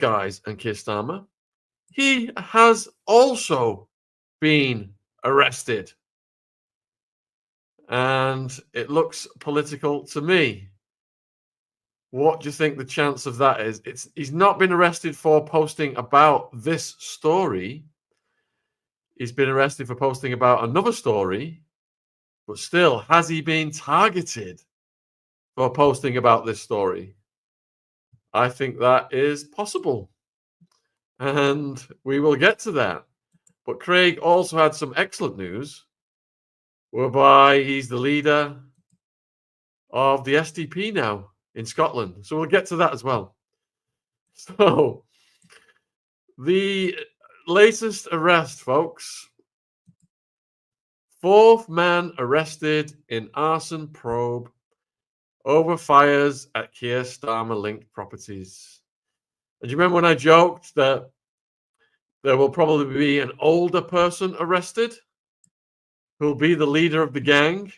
guys and Keir Starmer, he has also been arrested. And it looks political to me. What do you think the chance of that is? He's not been arrested for posting about this story. He's been arrested for posting about another story. But still, has he been targeted for posting about this story? I think that is possible. And we will get to that. But Craig also had some excellent news, whereby he's the leader of the SDP now in Scotland. So we'll get to that as well. So the latest arrest, folks. 4th man arrested in arson probe over fires at Keir Starmer linked properties. And do you remember when I joked that there will probably be an older person arrested who'll be the leader of the gang?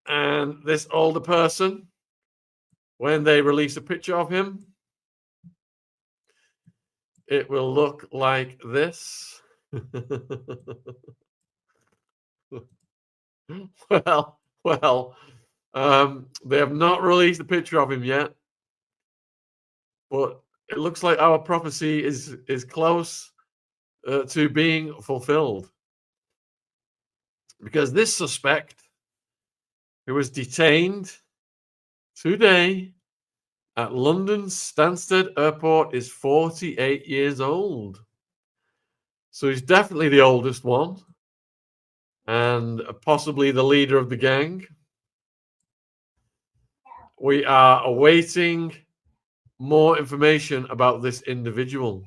And this older person, when they release a picture of him, it will look like this. Well, they have not released a picture of him yet, but it looks like our prophecy is close to being fulfilled, because this suspect, who was detained today at London's Stansted Airport, is 48 years old. So he's definitely the oldest one, and possibly the leader of the gang. We are awaiting more information about this individual.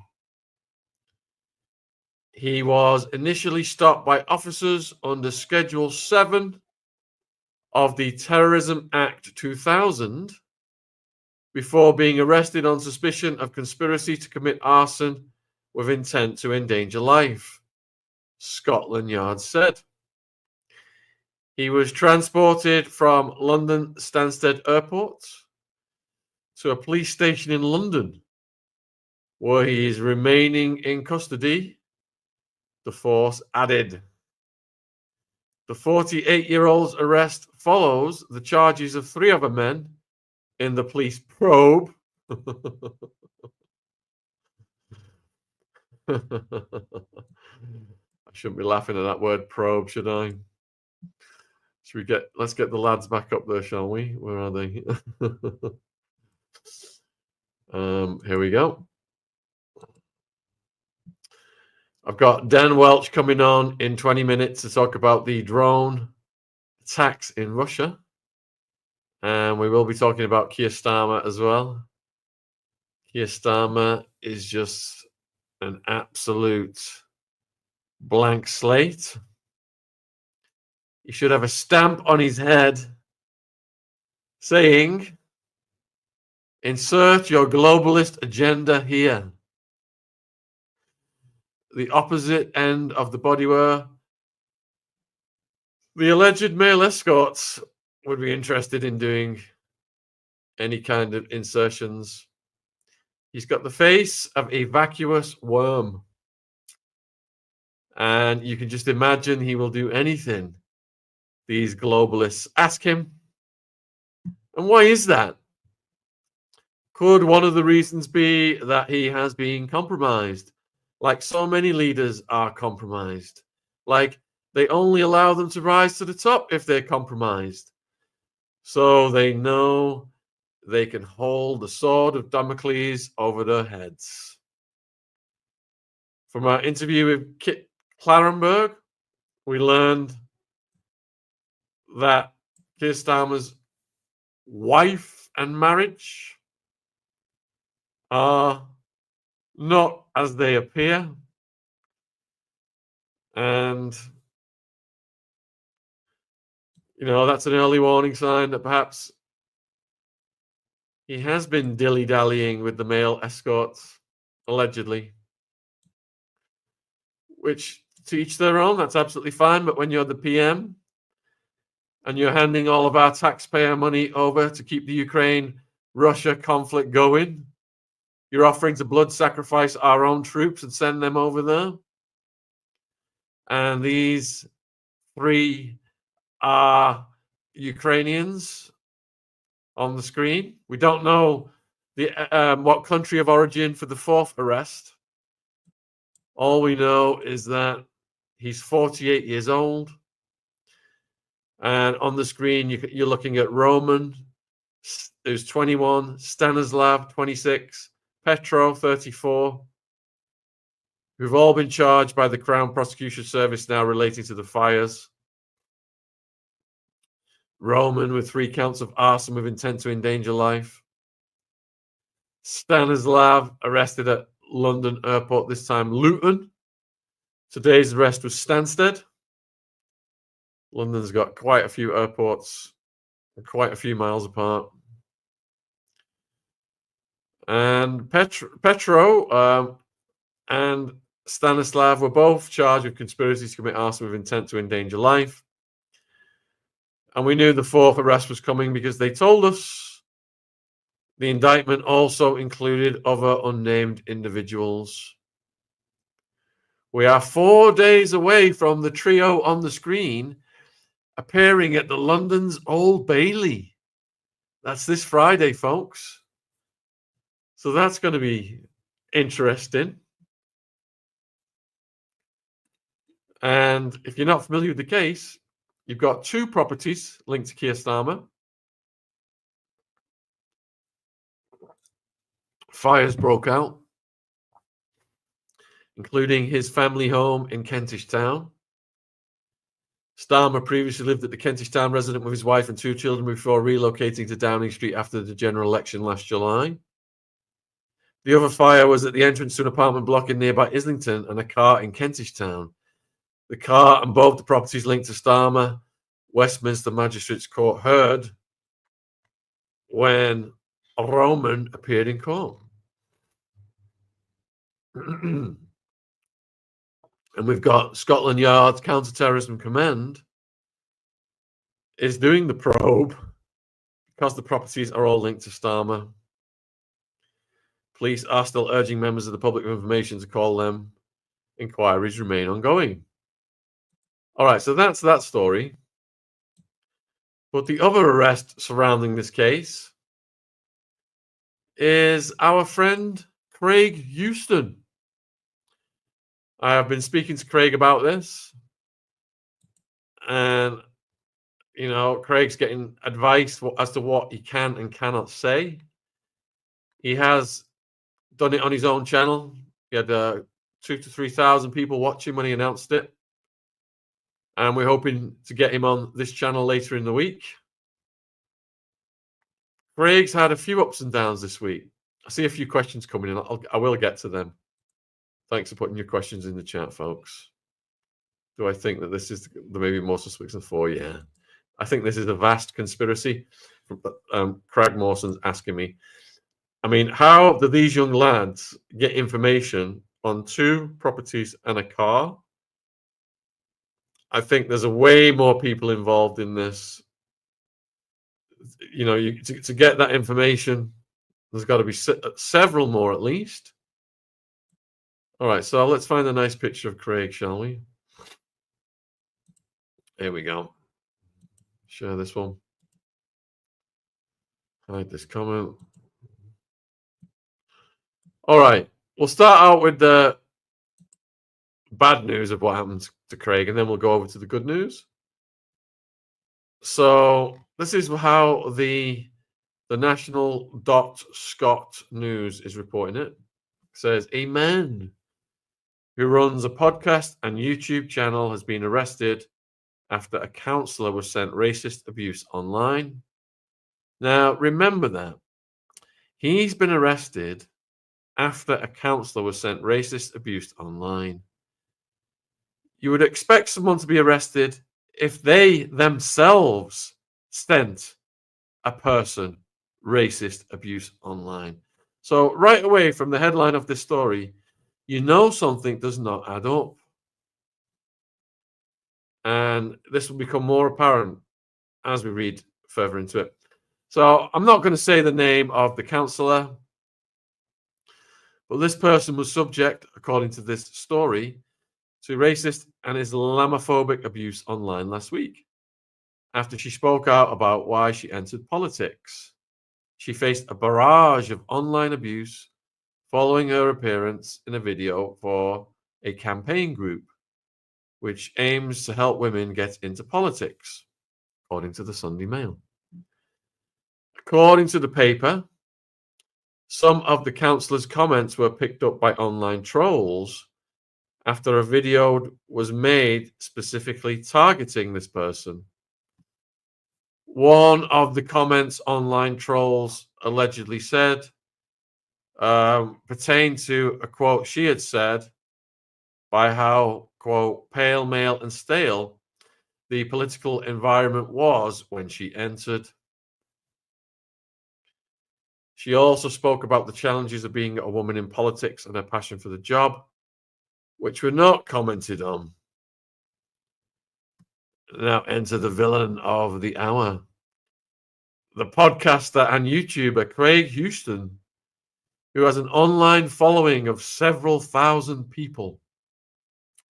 He was initially stopped by officers under Schedule 7 of the Terrorism Act 2000 before being arrested on suspicion of conspiracy to commit arson with intent to endanger life, Scotland Yard said. He was transported from London Stansted Airport to a police station in London, where he is remaining in custody, the force added. The 48-year-old's arrest follows the charges of 3 other men in the police probe. I shouldn't be laughing at that word probe, should I? Let's get the lads back up there, shall we? Where are they? Here we go. I've got Dan Welch coming on in 20 minutes to talk about the drone attacks in Russia. And we will be talking about Keir Starmer as well. Keir Starmer is just an absolute blank slate. He should have a stamp on his head saying, "Insert your globalist agenda here." The opposite end of the bodywear. The alleged male escorts would be interested in doing any kind of insertions. He's got the face of a vacuous worm. And you can just imagine he will do anything these globalists ask him. And why is that? Could one of the reasons be that he has been compromised? Like so many leaders are compromised. Like they only allow them to rise to the top if they're compromised. So they know they can hold the sword of Damocles over their heads. From our interview with Kit Clarenberg, we learned that Keir Starmer's wife and marriage are not as they appear. And, you know, that's an early warning sign that perhaps he has been dilly-dallying with the male escorts, allegedly. Which, to each their own, that's absolutely fine. But when you're the PM and you're handing all of our taxpayer money over to keep the Ukraine-Russia conflict going, You're offering to blood sacrifice our own troops and send them over there. And these 3 are Ukrainians on the screen. We don't know the what country of origin for the 4th arrest. All we know is that he's 48 years old. And on the screen, you're looking at Roman, who's 21, Stanislav, 26, Petro, 34, who've all been charged by the Crown Prosecution Service now relating to the fires. Roman with 3 counts of arson with intent to endanger life. Stanislav arrested at London Airport, this time Luton. Today's arrest was Stansted. London's got quite a few airports, quite a few miles apart. And Petro and Stanislav were both charged with conspiracy to commit arson with intent to endanger life. And we knew the 4th arrest was coming because they told us. The indictment also included other unnamed individuals. We are 4 days away from the trio on the screen appearing at the London's Old Bailey. That's this Friday, folks. So that's going to be interesting. And if you're not familiar with the case, you've got 2 properties linked to Keir Starmer. Fires broke out, including his family home in Kentish Town. Starmer previously lived at the Kentish Town residence with his wife and 2 children before relocating to Downing Street after the general election last July. The other fire was at the entrance to an apartment block in nearby Islington and a car in Kentish Town. The car and both the properties linked to Starmer, Westminster Magistrates Court heard when Roman appeared in court. And we've got Scotland Yard's Counter-Terrorism Command is doing the probe because the properties are all linked to Starmer. Police are still urging members of the public with information to call them. Inquiries remain ongoing. All right, so that's that story. But the other arrest surrounding this case is our friend Craig Houston. I have been speaking to Craig about this, and you know, Craig's getting advice as to what he can and cannot say. He has done it on his own channel. He had 2,000 to 3,000 people watching when he announced it, and we're hoping to get him on this channel later in the week. Craig's had a few ups and downs this week. I see a few questions coming in. I will get to them. Thanks for putting your questions in the chat, folks. Do I think that this is the maybe more suspects than 4? Yeah. I think this is a vast conspiracy. Craig Mawson's asking me. I mean, how do these young lads get information on 2 properties and a car? I think there's a way more people involved in this. You know, to get that information, there's got to be several more at least. All right, so let's find a nice picture of Craig, shall we? Here we go. Share this one. Hide this comment. All right, we'll start out with the bad news of what happened to Craig, and then we'll go over to the good news. So this is how the National.Scot News is reporting it. It says, a man who runs a podcast and YouTube channel has been arrested after a counsellor was sent racist abuse online. Now, remember that. He's been arrested after a counsellor was sent racist abuse online. You would expect someone to be arrested if they themselves sent a person racist abuse online. So right away from the headline of this story, you know something does not add up. And this will become more apparent as we read further into it. So I'm not going to say the name of the counsellor, But this person was subject, according to this story, to racist and Islamophobic abuse online last week after she spoke out about why she entered politics. She faced a barrage of online abuse following her appearance in a video for a campaign group which aims to help women get into politics, according to the Sunday Mail. According to the paper, some of the councillor's comments were picked up by online trolls after a video was made specifically targeting this person. One of the comments online trolls allegedly said pertained to a quote she had said by how, quote, pale, male and stale the political environment was when she entered. She also spoke about the challenges of being a woman in politics and her passion for the job, which were not commented on. Now enter the villain of the hour. The podcaster and YouTuber Craig Houston, who has an online following of several thousand people,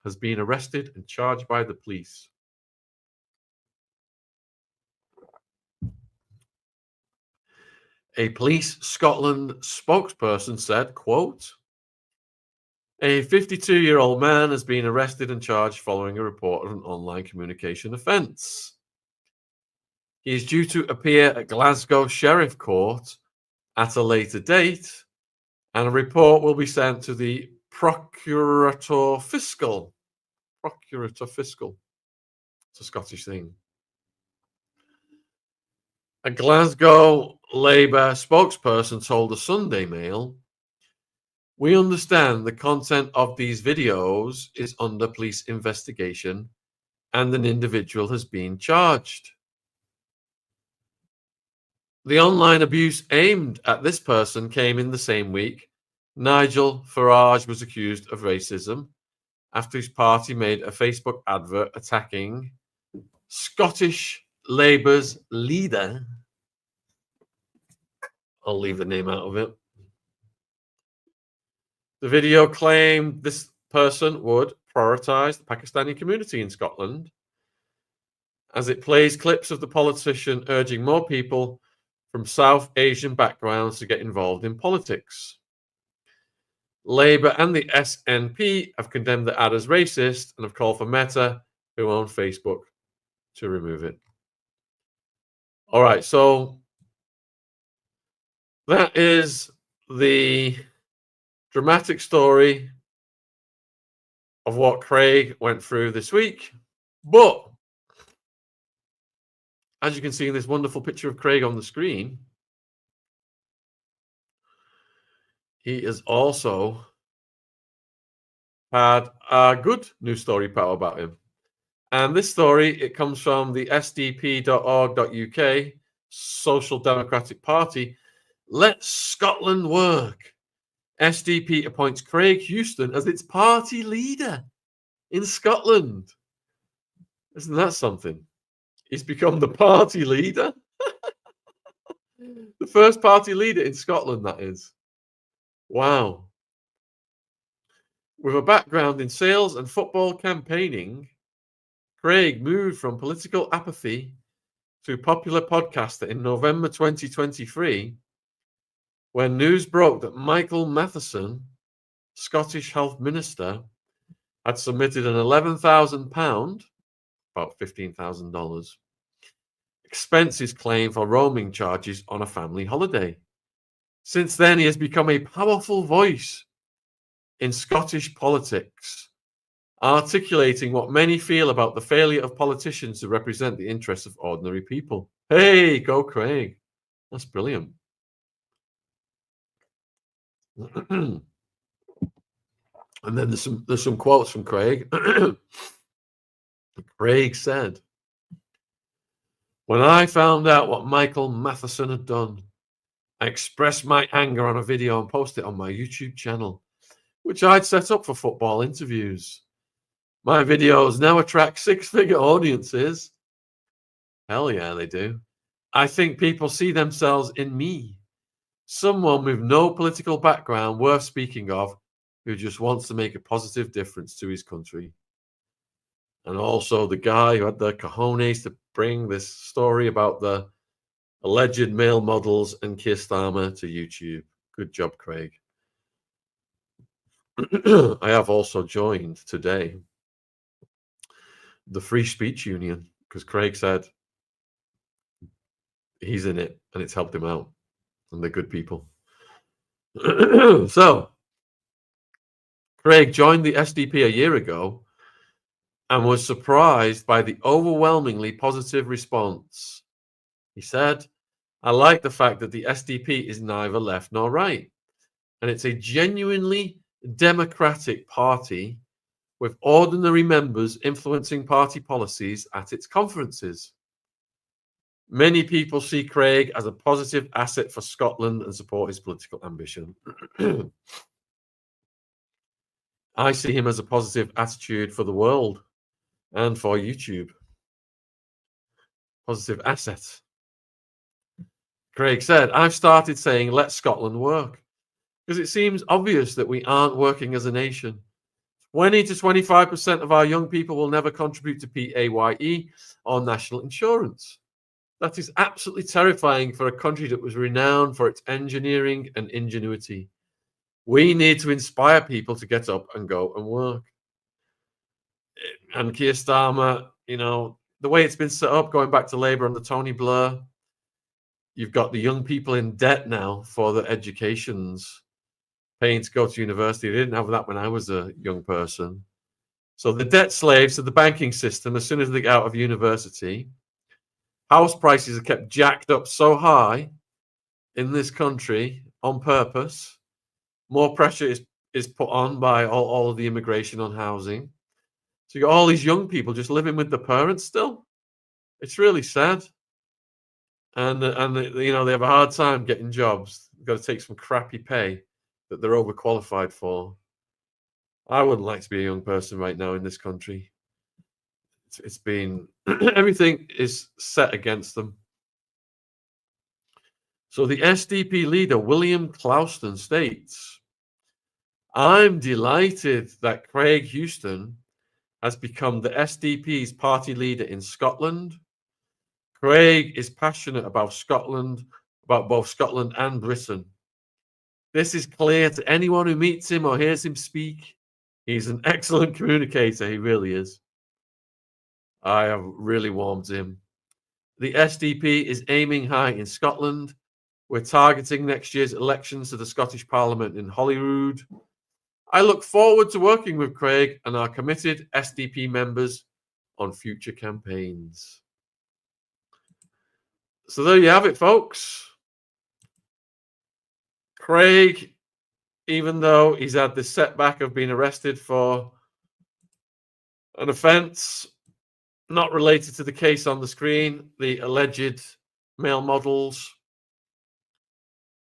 has been arrested and charged by the police. A Police Scotland spokesperson said, quote, a 52-year-old man has been arrested and charged following a report of an online communication offence. He is due to appear at Glasgow Sheriff Court at a later date, and a report will be sent to the Procurator Fiscal. It's a Scottish thing. A Glasgow Labour spokesperson told the Sunday Mail, we understand the content of these videos is under police investigation and an individual has been charged. The online abuse aimed at this person came in the same week. Nigel Farage was accused of racism after his party made a Facebook advert attacking Scottish Labour's leader. I'll leave the name out of it. The video claimed this person would prioritise the Pakistani community in Scotland as it plays clips of the politician urging more people from South Asian backgrounds to get involved in politics. Labour and the SNP have condemned the ad as racist and have called for Meta, who own Facebook, to remove it. All right, so that is the dramatic story of what Craig went through this week. But as you can see in this wonderful picture of Craig on the screen, he has also had a good news story power about him. And this story, it comes from the sdp.org.uk, Social Democratic Party. Let Scotland work. SDP appoints Craig Houston as its party leader in Scotland. Isn't that something? He's become the party leader. The first party leader in Scotland, that is. Wow. With a background in sales and football campaigning, Craig moved from political apathy to popular podcaster in November 2023 when news broke that Michael Matheson, Scottish Health Minister, had submitted an £11,000, about $15,000, expenses claim for roaming charges on a family holiday. Since then, he has become a powerful voice in Scottish politics, articulating what many feel about the failure of politicians to represent the interests of ordinary people. Hey, go Craig. That's brilliant. And then there's some quotes from Craig. Craig said, when I found out what Michael Matheson had done, I expressed my anger on a video and posted it on my YouTube channel, which I'd set up for football interviews. My videos now attract six-figure audiences. Hell yeah, they do. I think people see themselves in me. Someone with no political background worth speaking of, who just wants to make a positive difference to his country. And also the guy who had the cojones to bring this story about the alleged male models and Keir Starmer to YouTube. Good job, Craig. I have also joined today the Free Speech Union because Craig said he's in it and it's helped him out, and they're good people. So, Craig joined the SDP a year ago and was surprised by the overwhelmingly positive response. He said, I like the fact that the SDP is neither left nor right, and it's a genuinely democratic party with ordinary members influencing party policies at its conferences. Many people see Craig as a positive asset for Scotland and support his political ambition. I see him as a positive attitude for the world and for YouTube. Positive asset. Craig said, I've started saying, let Scotland work, because it seems obvious that we aren't working as a nation. 20 to 25% of our young people will never contribute to PAYE or national insurance. That is absolutely terrifying for a country that was renowned for its engineering and ingenuity. We need to inspire people to get up and go and work. And Keir Starmer, you know, the way it's been set up, going back to Labour under Tony Blair, you've got the young people in debt now for their educations, paying to go to university. They didn't have that when I was a young person. So the debt slaves to the banking system as soon as they get out of university. House prices are kept jacked up so high in this country on purpose. More pressure is put on by all of the immigration on housing. So you got all these young people just living with their parents still. It's really sad. And you know, they have a hard time getting jobs. They've got to take some crappy pay that they're overqualified for. I wouldn't like to be a young person right now in this country. It's been everything is set against them. So the SDP leader, William Clouston, states, I'm delighted that Craig Houston has become the SDP's party leader in Scotland. Craig is passionate about Scotland, about both Scotland and Britain. This is clear to anyone who meets him or hears him speak. He's an excellent communicator, he really is. I have really warmed to him. The SDP is aiming high in Scotland. We're targeting next year's elections to the Scottish Parliament in Holyrood. I look forward to working with Craig and our committed SDP members on future campaigns. So there you have it, folks. Craig, even though he's had the setback of being arrested for an offence not related to the case on the screen, the alleged male models,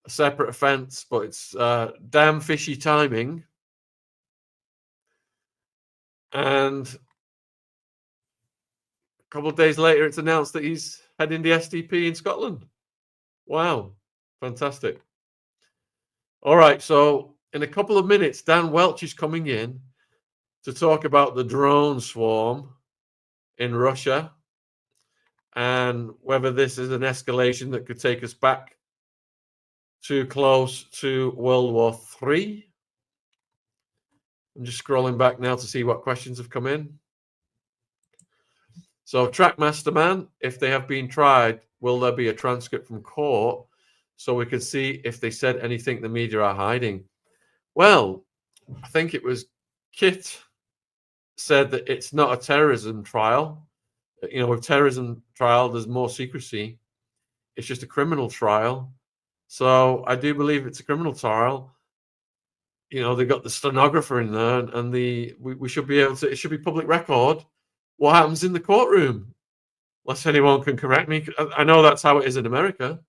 a separate offence, but it's damn fishy timing. And a couple of days later, it's announced that he's heading the SDP in Scotland. Wow, fantastic. All right, so in a couple of minutes, Dan Welch is coming in to talk about the drone swarm in Russia and whether this is an escalation that could take us back too close to World War III. I'm just scrolling back now to see what questions have come in. So, Trackmaster Man, if they have been tried, will there be a transcript from court so we can see if they said anything the media are hiding? Well, I think it was Kit said that it's not a terrorism trial. You know, with terrorism trial, there's more secrecy. It's just a criminal trial. So I do believe it's a criminal trial. You know, they've got the stenographer in there, and we should be able to. It should be public record what happens in the courtroom, unless anyone can correct me. I know that's how it is in America.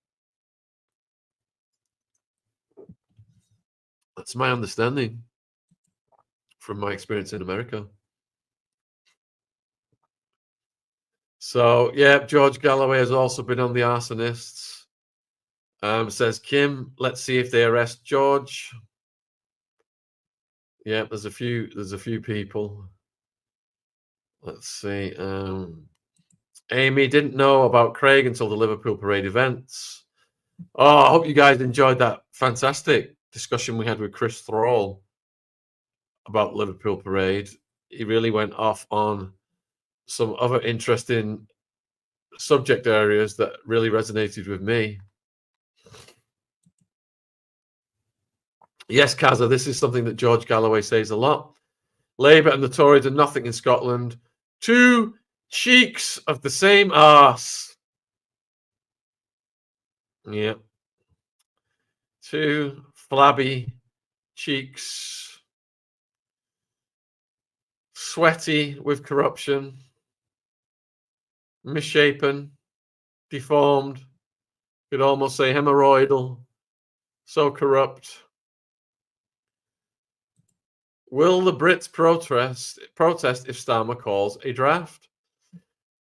That's my understanding from my experience in America. So, yeah, George Galloway has also been on the arsonists. Says Kim, let's see if they arrest George. Yeah, there's a few people. Let's see. Amy didn't know about Craig until the Liverpool Parade events. Oh, I hope you guys enjoyed that fantastic discussion we had with Chris Thrall about Liverpool Parade. He really went off on some other interesting subject areas that really resonated with me. Yes, Kaza, this is something that George Galloway says a lot. Labour and the Tories are nothing in Scotland. Two cheeks of the same arse. Yeah. Two flabby cheeks. Sweaty with corruption. Misshapen. Deformed. You'd almost say hemorrhoidal. So corrupt. Will the Brits protest if Starmer calls a draft?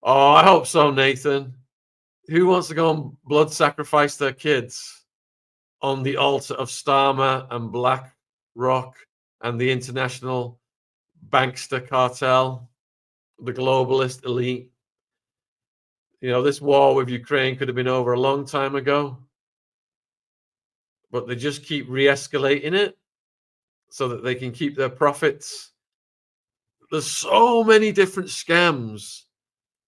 Oh, I hope so, Nathan. Who wants to go and blood sacrifice their kids on the altar of Starmer and BlackRock and the international bankster cartel, the globalist elite? You know, this war with Ukraine could have been over a long time ago, but they just keep re-escalating it so that they can keep their profits. There's so many different scams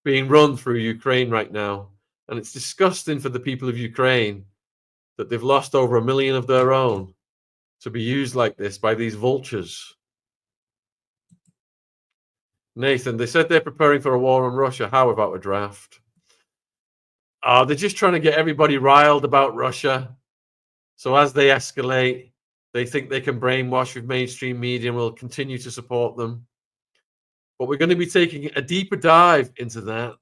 being run through Ukraine right now, and it's disgusting for the people of Ukraine that they've lost over 1 million of their own to be used like this by these vultures. Nathan, they said they're preparing for a war on Russia. How about a draft? They're just trying to get everybody riled about Russia. So as they escalate, they think they can brainwash with mainstream media and will continue to support them. But we're going to be taking a deeper dive into that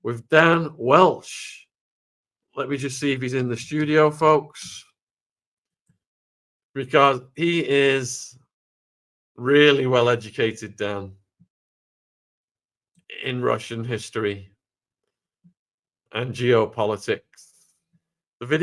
with Dan Welsh. Let me just see if he's in the studio, folks, because he is really well educated, Dan, in Russian history and geopolitics. The video